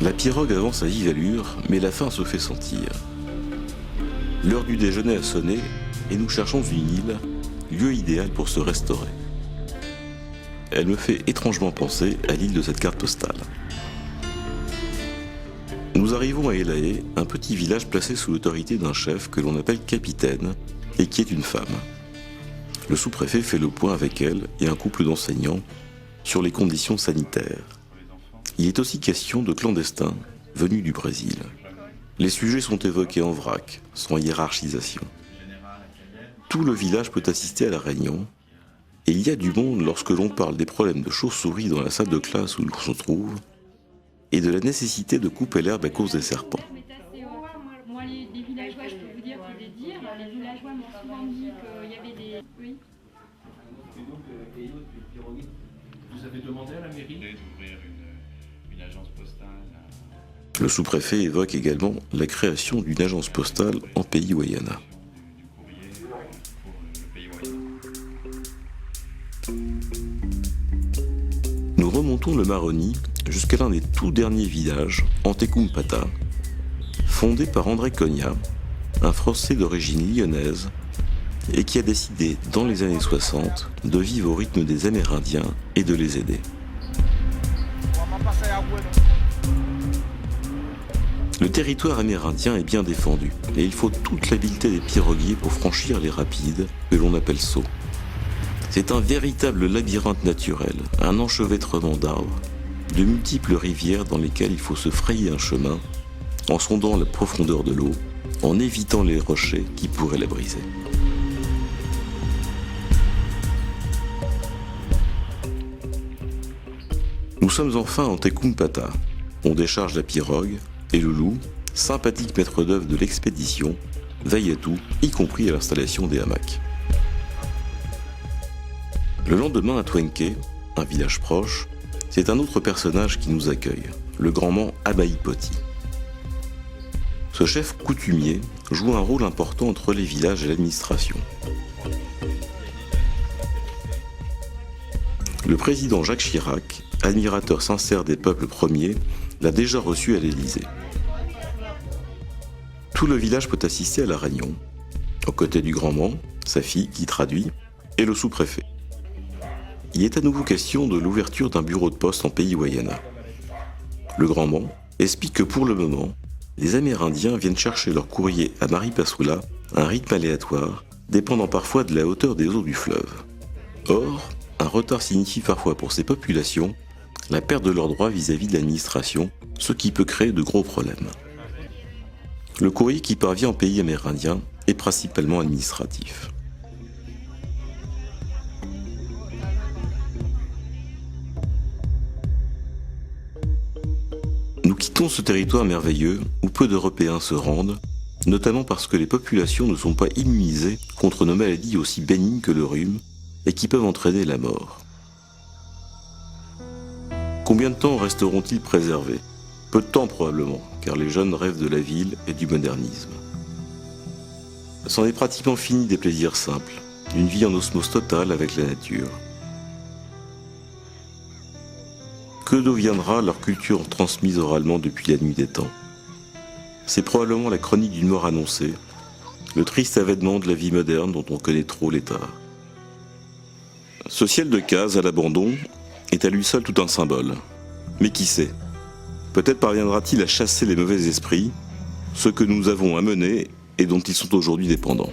La pirogue avance à vive allure, mais la faim se fait sentir. L'heure du déjeuner a sonné et nous cherchons une île, lieu idéal pour se restaurer. Elle me fait étrangement penser à l'île de cette carte postale. Nous arrivons à Elae, un petit village placé sous l'autorité d'un chef que l'on appelle capitaine et qui est une femme. Le sous-préfet fait le point avec elle et un couple d'enseignants sur les conditions sanitaires. Il est aussi question de clandestins venus du Brésil. Les sujets sont évoqués en vrac, sans hiérarchisation. Tout le village peut assister à la réunion, et il y a du monde lorsque l'on parle des problèmes de chauves-souris dans la salle de classe où l'on se trouve, et de la nécessité de couper l'herbe à cause des serpents. Moi, les villageois, je peux vous dire qu'ils les dirent. Les villageois m'ont souvent dit qu'il y avait des... Oui. Vous avez demandé à la mairie d'ouvrir une agence postale. Le sous-préfet évoque également la création d'une agence postale en pays Wayana. Nous remontons le Maroni jusqu'à l'un des tout derniers villages, Antekumpata, fondé par André Cogna, un Français d'origine lyonnaise, et qui a décidé, dans les années 60, de vivre au rythme des Amérindiens et de les aider. Le territoire amérindien est bien défendu, et il faut toute l'habileté des piroguiers pour franchir les rapides que l'on appelle sauts. C'est un véritable labyrinthe naturel, un enchevêtrement d'arbres, de multiples rivières dans lesquelles il faut se frayer un chemin, en sondant la profondeur de l'eau, en évitant les rochers qui pourraient la briser. Nous sommes enfin en Antekumpata. On décharge la pirogue, et le loup, sympathique maître d'œuvre de l'expédition, veille à tout, y compris à l'installation des hamacs. Le lendemain à Twenke, un village proche, c'est un autre personnage qui nous accueille, le grand-man Abaïpoti. Ce chef coutumier joue un rôle important entre les villages et l'administration. Le président Jacques Chirac, admirateur sincère des peuples premiers, l'a déjà reçu à l'Élysée. Tout le village peut assister à la réunion, aux côtés du grand-man, sa fille qui traduit, et le sous-préfet. Il est à nouveau question de l'ouverture d'un bureau de poste en pays Wayana. Le grand-man explique que pour le moment, les Amérindiens viennent chercher leur courrier à Maripasoula à un rythme aléatoire, dépendant parfois de la hauteur des eaux du fleuve. Or, un retard signifie parfois pour ces populations la perte de leurs droits vis-à-vis de l'administration, ce qui peut créer de gros problèmes. Le courrier qui parvient en pays amérindien est principalement administratif. Nous quittons ce territoire merveilleux où peu d'Européens se rendent, notamment parce que les populations ne sont pas immunisées contre nos maladies aussi bénignes que le rhume et qui peuvent entraîner la mort. Combien de temps resteront-ils préservés ? Peu de temps probablement, car les jeunes rêvent de la ville et du modernisme. C'en est pratiquement fini des plaisirs simples, d'une vie en osmose totale avec la nature. Que deviendra leur culture transmise oralement depuis la nuit des temps ? C'est probablement la chronique d'une mort annoncée, le triste avènement de la vie moderne dont on connaît trop l'état. Ce ciel de cases à l'abandon est à lui seul tout un symbole. Mais qui sait ? Peut-être parviendra-t-il à chasser les mauvais esprits, ceux que nous avons amenés et dont ils sont aujourd'hui dépendants.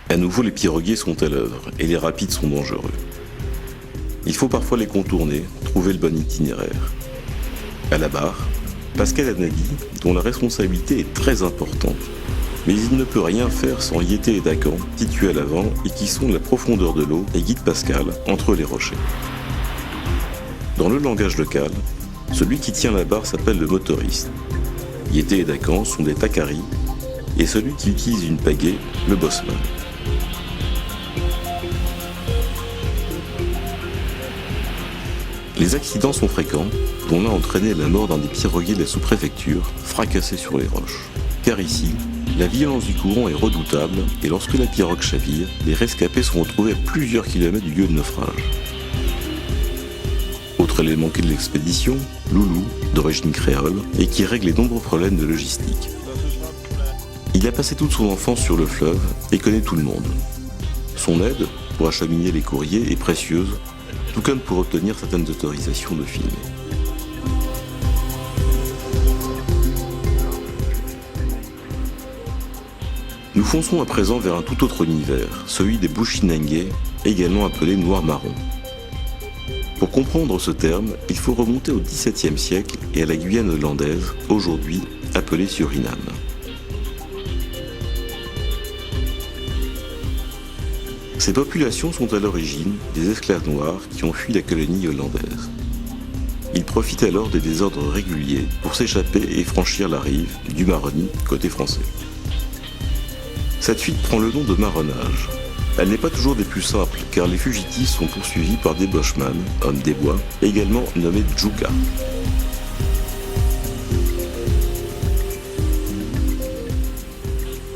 À nouveau, les piroguiers sont à l'œuvre et les rapides sont dangereux. Il faut parfois les contourner, trouver le bon itinéraire. À la barre, Pascal Anagui, dont la responsabilité est très importante, mais il ne peut rien faire sans Yété et Dacan, situés à l'avant et qui sont la profondeur de l'eau et guident Pascal entre les rochers. Dans le langage local, celui qui tient la barre s'appelle le motoriste. Yété et Dacan sont des takaris et celui qui utilise une pagaie, le bosseman. Les accidents sont fréquents, dont l'un a entraîné la mort d'un des piroguiers de la sous-préfecture, fracassé sur les roches. Car ici, la violence du courant est redoutable et lorsque la pirogue chavire, les rescapés sont retrouvés à plusieurs kilomètres du lieu de naufrage. Autre élément clé de l'expédition, Loulou, d'origine créole, et qui règle les nombreux problèmes de logistique. Il a passé toute son enfance sur le fleuve et connaît tout le monde. Son aide, pour acheminer les courriers, est précieuse, tout comme pour obtenir certaines autorisations de filmer. Nous fonçons à présent vers un tout autre univers, celui des Bushinengue, également appelés Noirs-Marrons. Pour comprendre ce terme, il faut remonter au XVIIe siècle et à la Guyane hollandaise, aujourd'hui appelée Suriname. Ces populations sont à l'origine des esclaves noirs qui ont fui la colonie hollandaise. Ils profitent alors des désordres réguliers pour s'échapper et franchir la rive du Maroni, côté français. Cette fuite prend le nom de marronnage. Elle n'est pas toujours des plus simples, car les fugitifs sont poursuivis par des Bushman, hommes des bois, également nommés Djouka.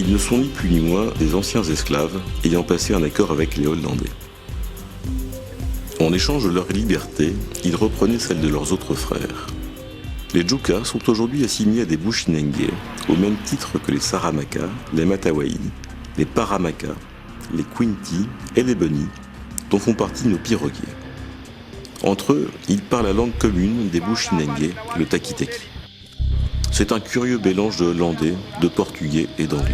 Ils ne sont ni plus ni moins des anciens esclaves ayant passé un accord avec les Hollandais. En échange de leur liberté, ils reprenaient celle de leurs autres frères. Les Djouka sont aujourd'hui assimilés à des Bushinengue, au même titre que les Saramaka, les Matawai, les Paramaka, les Kwinti et les Beni, dont font partie nos piroguiers. Entre eux, ils parlent la langue commune des Bushinengue, le Taki-Taki. C'est un curieux mélange de hollandais, de portugais et d'anglais.